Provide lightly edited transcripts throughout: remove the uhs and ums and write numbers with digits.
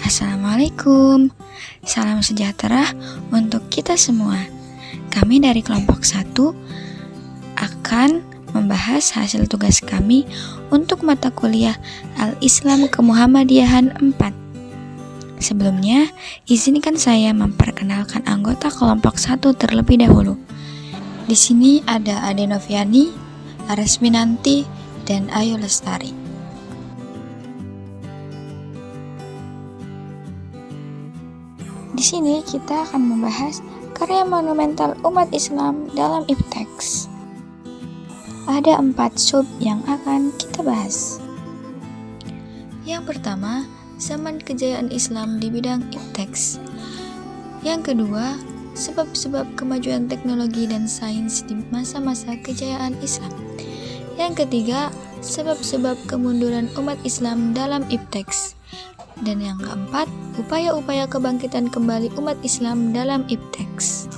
Assalamualaikum. Salam sejahtera untuk kita semua. Kami dari kelompok 1 akan membahas hasil tugas kami untuk mata kuliah Al-Islam Kemuhammadiyahan 4. Sebelumnya, izinkan saya memperkenalkan anggota kelompok 1 terlebih dahulu. Di sini ada Ade Noviani, Aresminanti, dan Ayu Lestari. Di sini kita akan membahas karya monumental umat Islam dalam ipteks. Ada 4 sub yang akan kita bahas. Yang pertama, zaman kejayaan Islam di bidang ipteks. Yang kedua, sebab-sebab kemajuan teknologi dan sains di masa-masa kejayaan Islam. Yang ketiga, sebab-sebab kemunduran umat Islam dalam ipteks. Dan yang keempat, upaya-upaya kebangkitan kembali umat Islam dalam ipteks.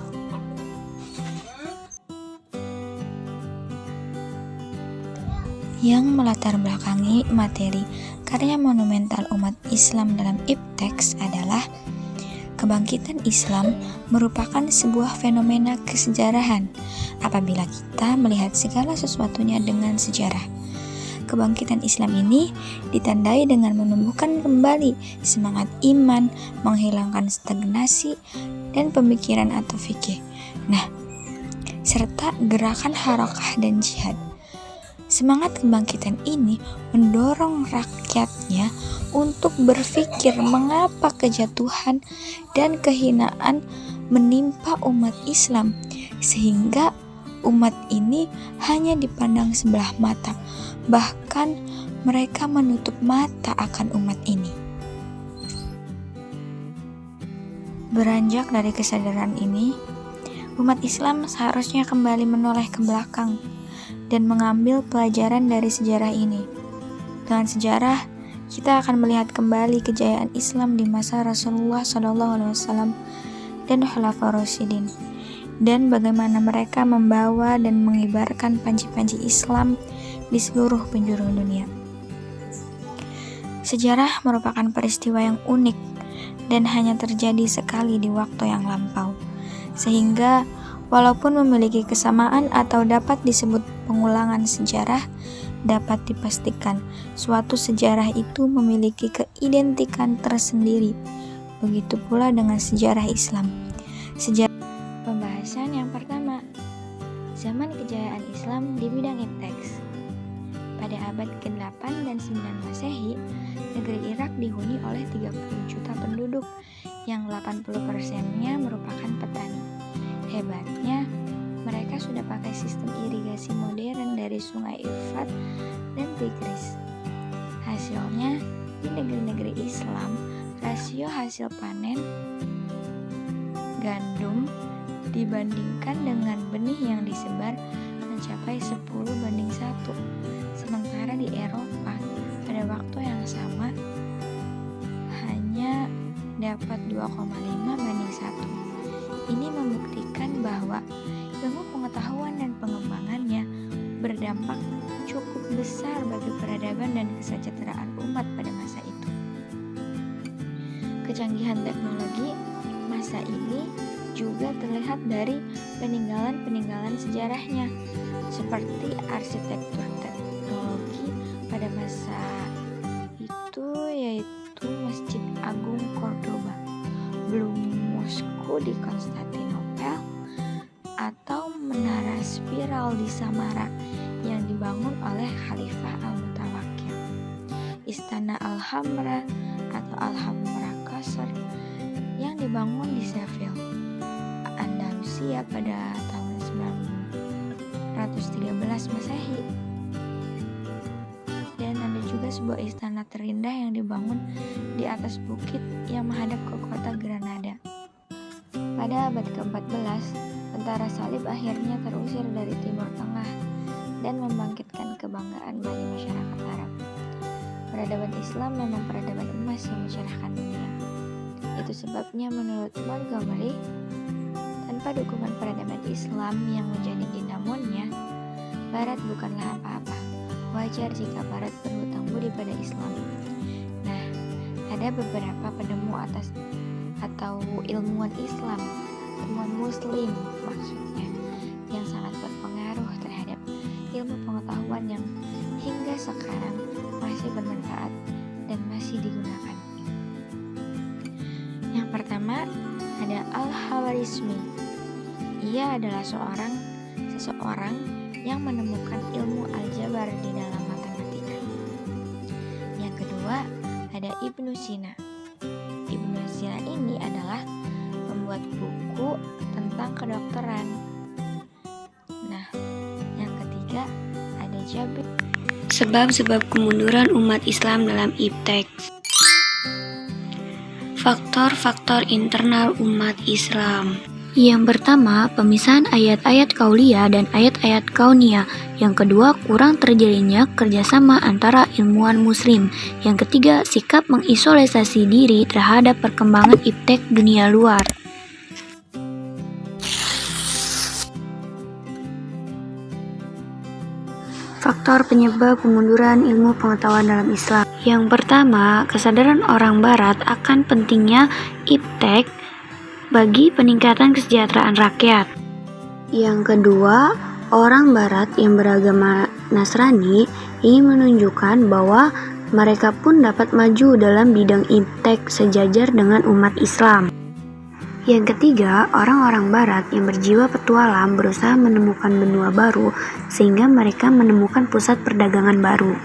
Yang melatar belakangi materi karya monumental umat Islam dalam ipteks adalah kebangkitan Islam merupakan sebuah fenomena kesejarahan apabila kita melihat segala sesuatunya dengan sejarah. Kebangkitan Islam ini ditandai dengan menumbuhkan kembali semangat iman, menghilangkan stagnasi dan pemikiran atau fikih. Serta gerakan harakah dan jihad. Semangat kebangkitan ini mendorong rakyatnya untuk berpikir mengapa kejatuhan dan kehinaan menimpa umat Islam, sehingga umat ini hanya dipandang sebelah mata. Bahkan mereka menutup mata akan umat ini. Beranjak dari kesadaran ini, umat Islam seharusnya kembali menoleh ke belakang dan mengambil pelajaran dari sejarah ini. Dengan sejarah, kita akan melihat kembali kejayaan Islam di masa Rasulullah SAW dan Khulafaur Rasyidin, dan bagaimana mereka membawa dan mengibarkan panji-panji Islam di seluruh penjuru dunia. Sejarah merupakan peristiwa yang unik dan hanya terjadi sekali di waktu yang lampau, sehingga walaupun memiliki kesamaan atau dapat disebut pengulangan sejarah, dapat dipastikan suatu sejarah itu memiliki keidentikan tersendiri. Begitu pula dengan sejarah Islam. Pembahasan yang pertama, zaman kejayaan Islam di bidang ipteks. Pada abad ke-8 dan 9 Masehi, negeri Irak dihuni oleh 30 juta penduduk yang 80%-nya merupakan petani. Hebatnya, mereka sudah pakai sistem irigasi modern dari sungai Efrat dan Tigris. Hasilnya, di negeri-negeri Islam, rasio hasil panen gandum dibandingkan dengan benih yang disebar mencapai 10:1. Sementara di Eropa pada waktu yang sama hanya dapat 2,5:1. Ini membuktikan bahwa ilmu pengetahuan dan pengembangannya berdampak cukup besar bagi peradaban dan kesejahteraan umat pada masa itu. Kecanggihan teknologi masa ini juga terlihat dari peninggalan-peninggalan sejarahnya, seperti arsitektur teknologi pada masa itu, yaitu Masjid Agung Cordoba, Blum Moskow di Konstantinopel, atau menara spiral di Samara yang dibangun oleh Khalifah Al-Mutawakkil, Istana Al-Hamra atau Al-Hamra Qasr yang dibangun di Seville, Andalusia pada tahun 913 Masehi. Dan ada juga sebuah istana terindah yang dibangun di atas bukit yang menghadap ke kota Granada. Pada abad ke-14, tentara salib akhirnya terusir dari Timur Tengah dan membangkitkan kebanggaan bagi masyarakat Arab. Peradaban Islam memang peradaban emas yang mencerahkan dunia. Itu sebabnya menurut Montgomery, tanpa dukungan peradaban Islam yang menjadi dinamonnya, Barat bukanlah apa-apa. Wajar jika Barat berhutang budi pada Islam. ada beberapa penemu atau ilmuwan Islam, ilmuwan Muslim maksudnya, yang sangat berpengaruh terhadap ilmu pengetahuan yang hingga sekarang masih bermanfaat dan masih digunakan. Yang pertama ada Al-Khwarizmi. Ia adalah seseorang yang menemukan ilmu aljabar di dalam matematika. Yang kedua ada Ibnu Sina. Ibnu Sina ini adalah membuat buku tentang kedokteran. Nah, yang ketiga ada Jabir. Sebab-sebab kemunduran umat Islam dalam iptek. Faktor-faktor internal umat Islam. Yang pertama, pemisahan ayat-ayat kauliyah dan ayat-ayat kauniyah. Yang kedua, kurang terjalinnya kerjasama antara ilmuwan muslim. Yang ketiga, sikap mengisolasi diri terhadap perkembangan iptek dunia luar. Faktor penyebab kemunduran ilmu pengetahuan dalam Islam. Yang pertama, kesadaran orang Barat akan pentingnya iptek bagi peningkatan kesejahteraan rakyat. Yang kedua, orang Barat yang beragama Nasrani ingin menunjukkan bahwa mereka pun dapat maju dalam bidang iptek sejajar dengan umat Islam. Yang ketiga, orang-orang Barat yang berjiwa petualang berusaha menemukan benua baru sehingga mereka menemukan pusat perdagangan baru.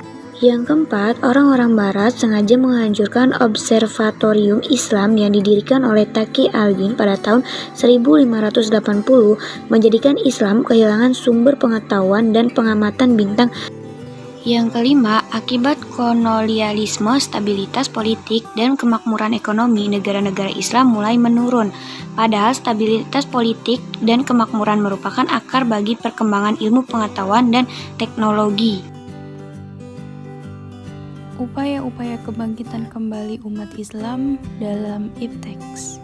Yang keempat, orang-orang Barat sengaja menghancurkan observatorium Islam yang didirikan oleh Taqi al-Din pada tahun 1580, menjadikan Islam kehilangan sumber pengetahuan dan pengamatan bintang. Yang kelima, akibat kolonialisme, stabilitas politik, dan kemakmuran ekonomi negara-negara Islam mulai menurun. Padahal stabilitas politik dan kemakmuran merupakan akar bagi perkembangan ilmu pengetahuan dan teknologi. Upaya-upaya kebangkitan kembali umat Islam dalam ipteks.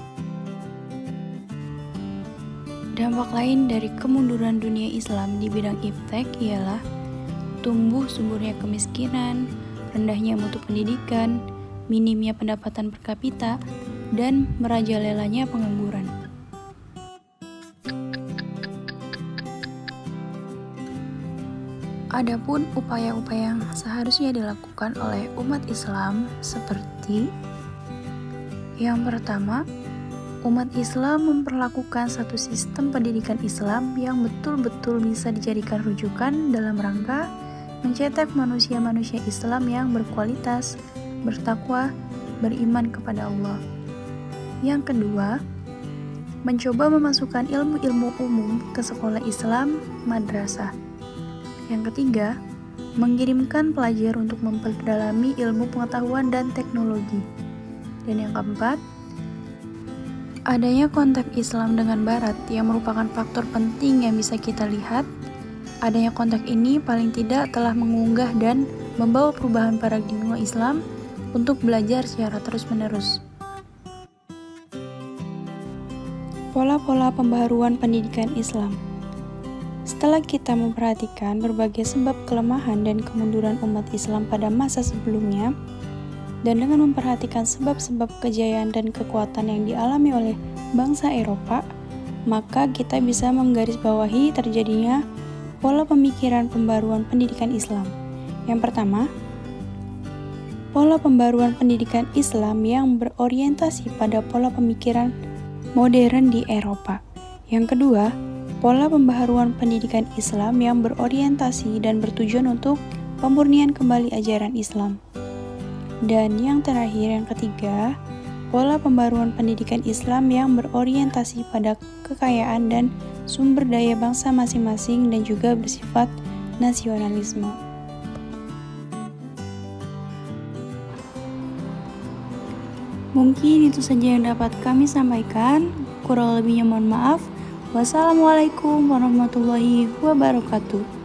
Dampak lain dari kemunduran dunia Islam di bidang iptek ialah tumbuh suburnya kemiskinan, rendahnya mutu pendidikan, minimnya pendapatan per kapita, dan merajalelanya pengangguran. Adapun upaya-upaya yang seharusnya dilakukan oleh umat Islam seperti: yang pertama, umat Islam memperlakukan satu sistem pendidikan Islam yang betul-betul bisa dijadikan rujukan dalam rangka mencetak manusia-manusia Islam yang berkualitas, bertakwa, beriman kepada Allah. Yang kedua, mencoba memasukkan ilmu-ilmu umum ke sekolah Islam, madrasah. Yang ketiga, mengirimkan pelajar untuk memperdalami ilmu pengetahuan dan teknologi. Dan yang keempat, adanya kontak Islam dengan Barat yang merupakan faktor penting yang bisa kita lihat. Adanya kontak ini paling tidak telah mengunggah dan membawa perubahan paradigma Islam untuk belajar secara terus-menerus. Pola-pola pembaharuan pendidikan Islam. Setelah kita memperhatikan berbagai sebab kelemahan dan kemunduran umat Islam pada masa sebelumnya, dan dengan memperhatikan sebab-sebab kejayaan dan kekuatan yang dialami oleh bangsa Eropa, maka kita bisa menggarisbawahi terjadinya pola pemikiran pembaruan pendidikan Islam. Yang pertama, pola pembaruan pendidikan Islam yang berorientasi pada pola pemikiran modern di Eropa. Yang kedua, pola pembaharuan pendidikan Islam yang berorientasi dan bertujuan untuk pemurnian kembali ajaran Islam. Dan yang terakhir, yang ketiga, pola pembaruan pendidikan Islam yang berorientasi pada kekayaan dan sumber daya bangsa masing-masing dan juga bersifat nasionalisme. Mungkin itu saja yang dapat kami sampaikan. Kurang lebihnya mohon maaf. Wassalamualaikum warahmatullahi wabarakatuh.